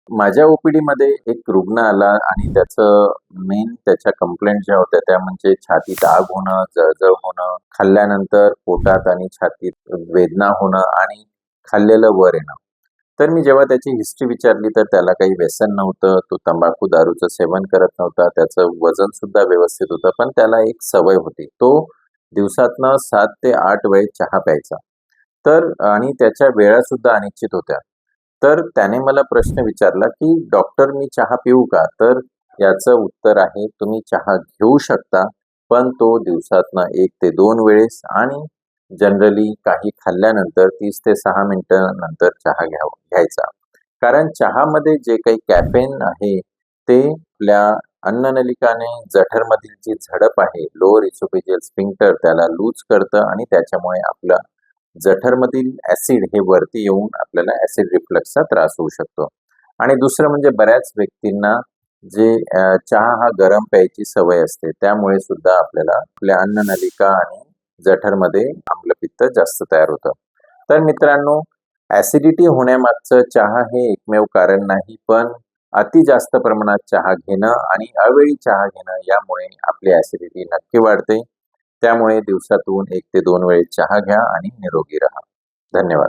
माझ्या ओपीडी मध्ये एक रुग्ण आला आणि त्याच्या कंप्लेंट ज्या होत्या त्या म्हणजे छातीत आग होणं, जळजळ होणं, खाल्ल्यानंतर पोटात आणि छातीत वेदना होणं आणि खाल्लेलं वर येणं. तर मी जेव्हा त्याची हिस्ट्री विचारली तर त्याला काही व्यसन नव्हतं. तो तंबाखू, दारूचं सेवन करत नव्हता. त्याचं वजन सुद्धा व्यवस्थित होतं. पण त्याला एक सवय होती. तो दिवसातनं 7 ते 8 वेळेस चहा प्यायचा. तर आणि त्याच्या वेळा सुद्धा अनिश्चित होत्या. तर त्याने मला प्रश्न विचारला, की "डॉक्टर मी चहा पिऊ का?" तर याचं उत्तर आहे, तुम्ही चहा घेऊ शकता, पण तो दिवसातनं 1 ते 2 वेळेस आणि जनरली काही खाल्ल्यानंतर 30 ते 6 मिनिटं नंतर चहा घ्यायचा. कारण चहामध्ये जे काही कॅफेन आहे, ते आपल्या अन्ननलिका आणि जठरमधील जी झडप आहे, लोअर इसोफेजियल स्फिंक्टर त्याला लूज करतं आणि त्याच्यामुळे आपलं जठरमधील ॲसिड हे वरती येऊन आपल्याला ॲसिड रिफ्लक्सचा त्रास होऊ शकतो. आणि दुसरं म्हणजे बऱ्याच व्यक्तींना चहा हा गरम प्यायची सवय असते. त्यामुळे सुद्धा आपल्याला आपल्या अन्ननलिका आणि जठरमध्ये आम्लपित्त जास्त तयार होतं. तर मित्रांनो, ॲसिडिटी होण्यामागचं चहा हे एकमेव कारण नाही, पण अति जास्त प्रमाणात चहा घेणं आणि अवेळी चहा घेणं यामुळे आपली ॲसिडिटी नक्की वाढते. त्यामुळे दिवसातून 1 ते 2 वेळेस चहा घ्या आणि निरोगी राहा. धन्यवाद.